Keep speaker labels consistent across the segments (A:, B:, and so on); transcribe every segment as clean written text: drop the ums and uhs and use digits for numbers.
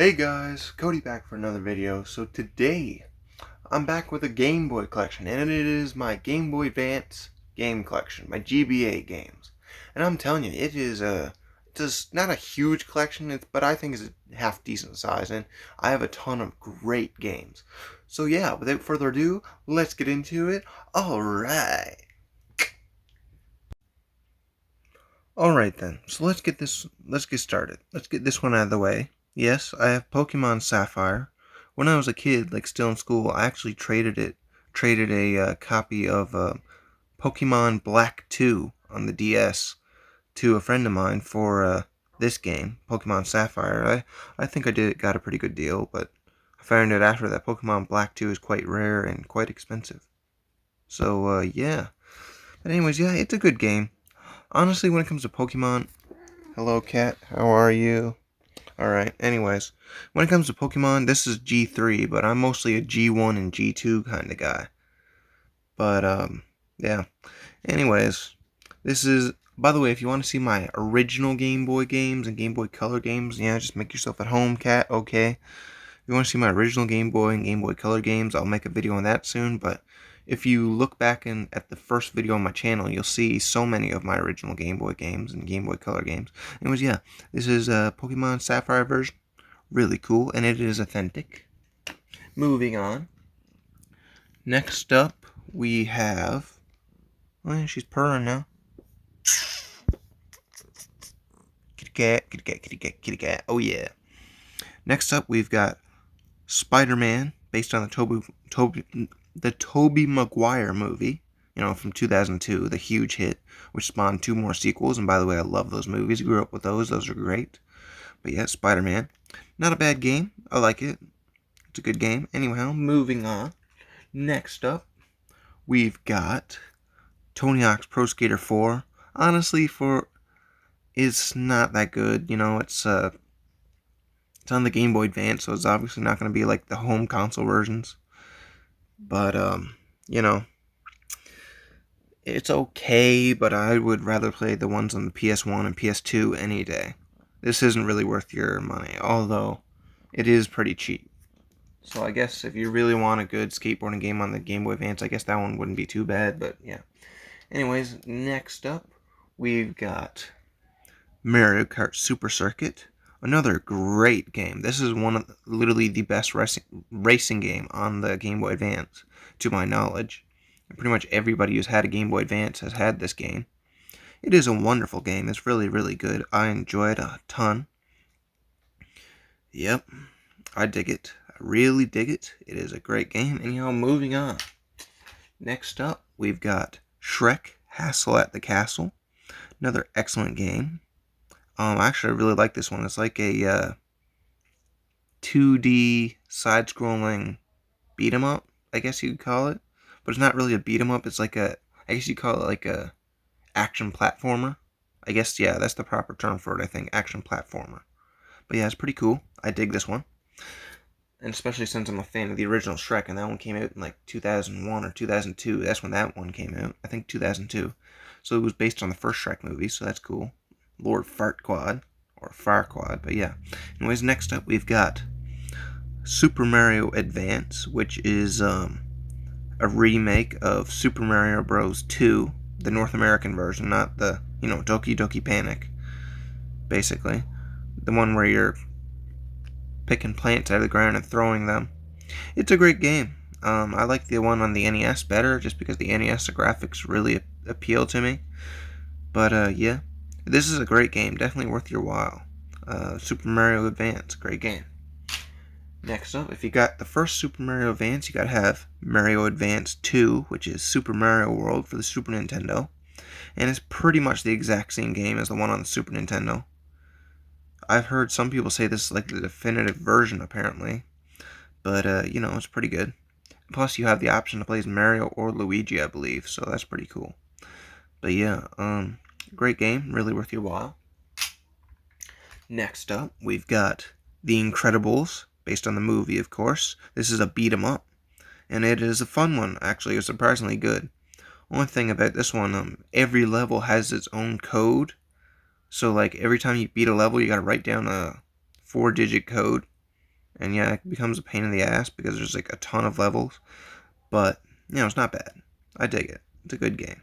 A: Hey guys, Cody back for another video. So today, I'm back with a Game Boy collection, and it is my Game Boy Advance game collection, my GBA games. And I'm telling you, it's not a huge collection, but I think it's a half decent size, and I have a ton of great games. So yeah, without further ado, let's get into it. Alright. Alright then, so let's get started. Let's get this one out of the way. Yes, I have Pokemon Sapphire. When I was a kid, like still in school, I actually traded a copy of Pokemon Black 2 on the DS to a friend of mine for this game, Pokemon Sapphire. I think got a pretty good deal, but I found out after that Pokemon Black 2 is quite rare and quite expensive. So yeah. But anyways, yeah, it's a good game. Honestly, when it comes to Pokemon, hello cat, how are you? Alright, anyways, when it comes to Pokemon, this is G3, but I'm mostly a G1 and G2 kind of guy. But, yeah. Anyways, this is, by the way, if you want to see my original Game Boy games and Game Boy Color games, yeah, just make yourself at home, cat, okay? If you want to see my original Game Boy and Game Boy Color games, I'll make a video on that soon, but if you look back at the first video on my channel, you'll see so many of my original Game Boy games and Game Boy Color games. Anyways, yeah, this is a Pokemon Sapphire version. Really cool, and it is authentic. Moving on. Next up, we have... Oh, she's purring now. Kitty cat, kitty cat, kitty cat, kitty cat. Oh, yeah. Next up, we've got Spider-Man, based on the Tobey Maguire movie, from 2002, the huge hit, which spawned 2 more sequels. And by the way, I love those movies. Grew up with those. Those are great. But yeah, Spider-Man. Not a bad game. I like it. It's a good game. Anyhow, moving on. Next up, we've got Tony Hawk's Pro Skater 4. Honestly, it's not that good. It's on the Game Boy Advance, so it's obviously not going to be like the home console versions. But, it's okay, but I would rather play the ones on the PS1 and PS2 any day. This isn't really worth your money, although it is pretty cheap. So I guess if you really want a good skateboarding game on the Game Boy Advance, I guess that one wouldn't be too bad, but yeah. Anyways, next up, we've got Mario Kart Super Circuit. Another great game. This is literally the best racing game on the Game Boy Advance, to my knowledge. Pretty much everybody who's had a Game Boy Advance has had this game. It is a wonderful game. It's really, really good. I enjoy it a ton. Yep, I dig it. I really dig it. It is a great game. Anyhow, moving on. Next up, we've got Shrek Hassle at the Castle. Another excellent game. Actually, I really like this one. It's like a 2D side-scrolling beat-em-up, I guess you could call it. But it's not really a beat-em-up. It's like I guess you call it like a action platformer. I guess, yeah, that's the proper term for it, I think. Action platformer. But yeah, it's pretty cool. I dig this one. And especially since I'm a fan of the original Shrek, and that one came out in like 2001 or 2002. That's when that one came out. I think 2002. So it was based on the first Shrek movie, so that's cool. Lord Farquaad, or Farquaad, but yeah. Anyways, next up we've got Super Mario Advance, which is a remake of Super Mario Bros. 2, the North American version, not the, Doki Doki Panic, basically. The one where you're picking plants out of the ground and throwing them. It's a great game. I like the one on the NES better, just because the NES the graphics really appeal to me. But yeah, this is a great game, definitely worth your while. Super Mario Advance, great game. Next up, if you got the first Super Mario Advance, you gotta have Mario Advance 2, which is Super Mario World for the Super Nintendo. And it's pretty much the exact same game as the one on the Super Nintendo. I've heard some people say this is like the definitive version, apparently. But, it's pretty good. Plus, you have the option to play as Mario or Luigi, I believe, so that's pretty cool. But yeah, great game, really worth your while. Next up, we've got The Incredibles, based on the movie, of course. This is a beat-em-up, and it is a fun one, actually. It's surprisingly good. Only thing about this one, every level has its own code. So, like, every time you beat a level, you gotta write down a 4-digit code. And yeah, it becomes a pain in the ass because there's like a ton of levels. But, it's not bad. I dig it. It's a good game.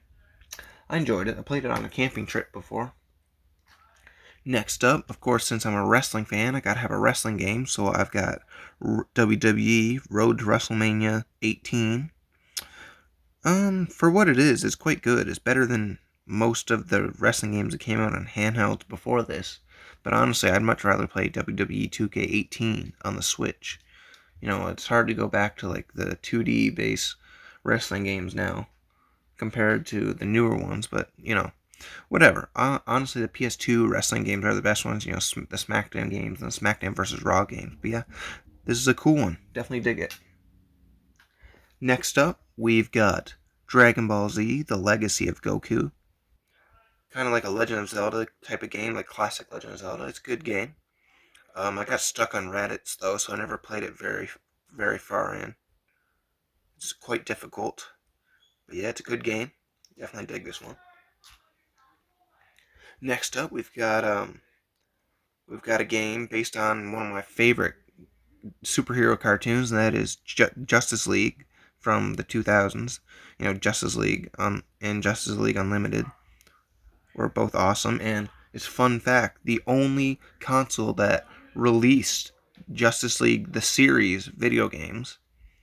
A: I enjoyed it. I played it on a camping trip before. Next up, of course, since I'm a wrestling fan, I gotta have a wrestling game. So I've got WWE Road to WrestleMania 18. For what it is, it's quite good. It's better than most of the wrestling games that came out on handhelds before this. But honestly, I'd much rather play WWE 2K18 on the Switch. It's hard to go back to like the 2D base wrestling games now compared to the newer ones, but whatever. Honestly, the PS2 wrestling games are the best ones, the SmackDown games and the SmackDown versus Raw games. But yeah, this is a cool one. Definitely dig it. Next up, we've got Dragon Ball Z, The Legacy of Goku. Kind of like a Legend of Zelda type of game, like classic Legend of Zelda. It's a good game. I got stuck on Raditz though, so I never played it very, very far in. It's quite difficult. But yeah, it's a good game. Definitely dig this one. Next up, we've got a game based on one of my favorite superhero cartoons, and that is Justice League from the 2000s. Justice League and Justice League Unlimited were both awesome. And it's fun fact: the only console that released Justice League the series video games,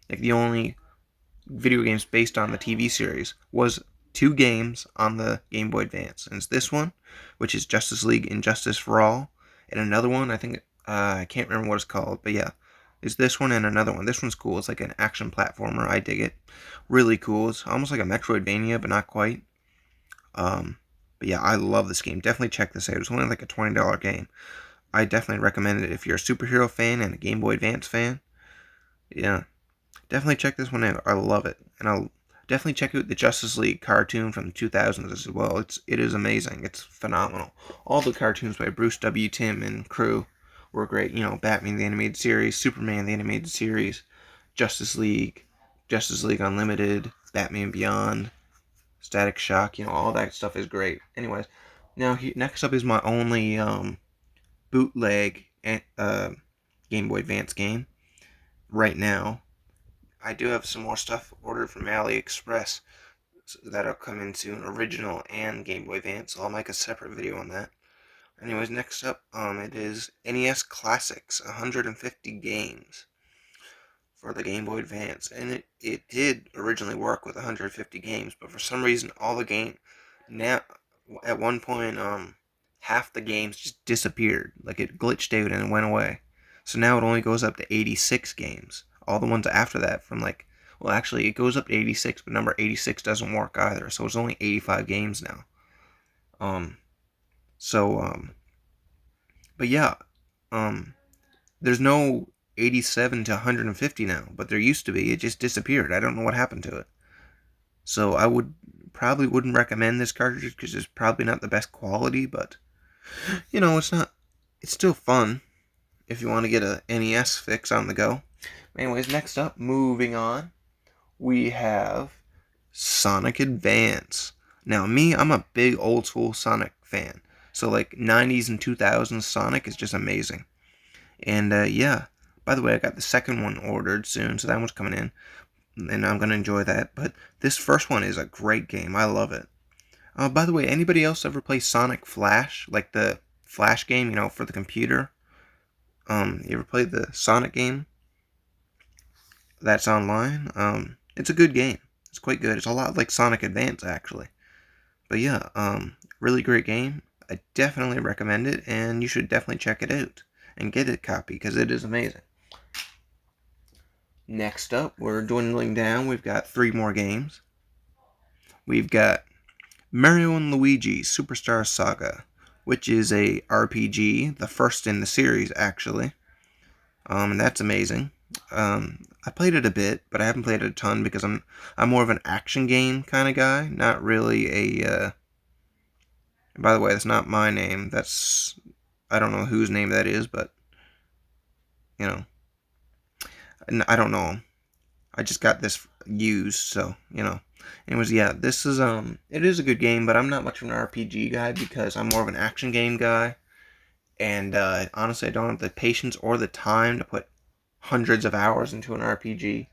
A: like the only video games based on the TV series, was two games on the Game Boy Advance. And it's this one, which is Justice League Injustice for All, and another one, I think, I can't remember what it's called, but yeah, it's this one and another one. This one's cool. It's like an action platformer. I dig it. Really cool. It's almost like a Metroidvania, but not quite. But yeah, I love this game. Definitely check this out. It's only like a $20 game. I definitely recommend it if you're a superhero fan and a Game Boy Advance fan. Yeah, definitely check this one out. I love it. And I'll definitely check out the Justice League cartoon from the 2000s as well. It is amazing. It's phenomenal. All the cartoons by Bruce W. Timm and crew were great. Batman the Animated Series, Superman the Animated Series, Justice League Unlimited, Batman Beyond, Static Shock. All that stuff is great. Anyways, now next up is my only bootleg Game Boy Advance game right now. I do have some more stuff ordered from AliExpress that'll come in soon, original and Game Boy Advance. So I'll make a separate video on that. Anyways, next up, it is NES Classics, 150 games for the Game Boy Advance, and it did originally work with 150 games, but for some reason, all the game now at one point, half the games just disappeared, like it glitched out and it went away. So now it only goes up to 86 games. All the ones after that, actually, it goes up to 86, but number 86 doesn't work either, so it's only 85 games now. But yeah, there's no 87 to 150 now, but there used to be. It just disappeared. I don't know what happened to it. So I probably wouldn't recommend this cartridge because it's probably not the best quality, but it's still fun if you want to get a NES fix on the go. Anyways, next up, moving on, we have Sonic Advance. Now, I'm a big old school Sonic fan. So, like, 90s and 2000s Sonic is just amazing. And, yeah. By the way, I got the second one ordered soon, so that one's coming in. And I'm going to enjoy that. But this first one is a great game. I love it. By the way, anybody else ever play Sonic Flash? Like the Flash game, for the computer? You ever played the Sonic game? That's online. It's a good game. It's quite good. It's a lot like Sonic Advance, actually. But yeah, really great game. I definitely recommend it, and you should definitely check it out and get a copy because it is amazing. Next up, we're dwindling down. We've got 3 more games. We've got Mario and Luigi Superstar Saga, which is a RPG, the first in the series, actually. And that's amazing. I played it a bit, but I haven't played it a ton because I'm more of an action game kind of guy, not really a. By the way, that's not my name. I don't know whose name that is, but I don't know. I just got this used, so Anyways, yeah, this is it is a good game, but I'm not much of an RPG guy because I'm more of an action game guy, and honestly, I don't have the patience or the time to put hundreds of hours into an RPG,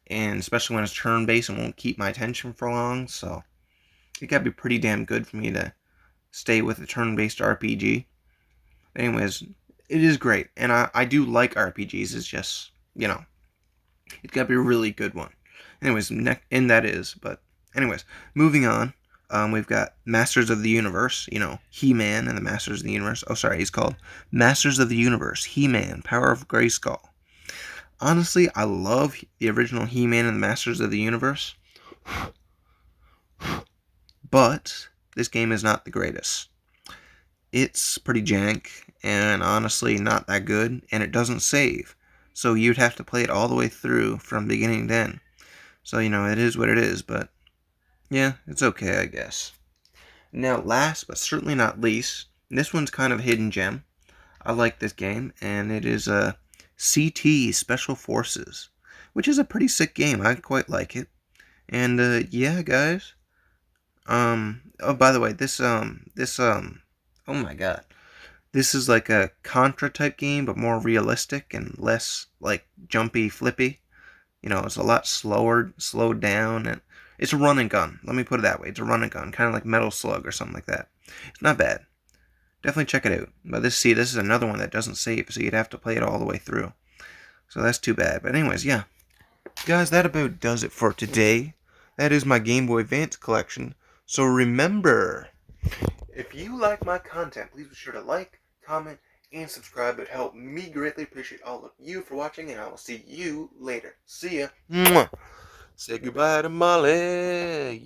A: and especially when it's turn-based and won't keep my attention for long, so it gotta be pretty damn good for me to stay with a turn-based RPG. Anyways, it is great, and I do like RPGs. It's just, it's gotta be a really good one. Anyways, and that is, but anyways, moving on. We've got Masters of the Universe, He-Man and the Masters of the Universe. Oh, sorry, he's called Masters of the Universe, He-Man, Power of Grayskull. Honestly, I love the original He-Man and the Masters of the Universe, but this game is not the greatest. It's pretty jank, and honestly not that good, and it doesn't save. So you'd have to play it all the way through from beginning to end. So, it is what it is, but yeah, it's okay, I guess. Now, last but certainly not least, this one's kind of a hidden gem. I like this game, and it is CT Special Forces, which is a pretty sick game. I quite like it. And yeah, guys. Oh, by the way, oh my god, this is like a Contra type game, but more realistic and less like jumpy, flippy. It's a lot slowed down, and it's a run and gun. Let me put it that way. It's a run and gun, kind of like Metal Slug or something like that. It's not bad. Definitely check it out. But this is another one that doesn't save, so you'd have to play it all the way through. So that's too bad. But anyways, yeah. Guys, that about does it for today. That is my Game Boy Advance collection. So remember, if you like my content, please be sure to like, comment, and subscribe. It would help me greatly. Appreciate all of you for watching, and I will see you later. See ya. Mwah. Say goodbye to Molly.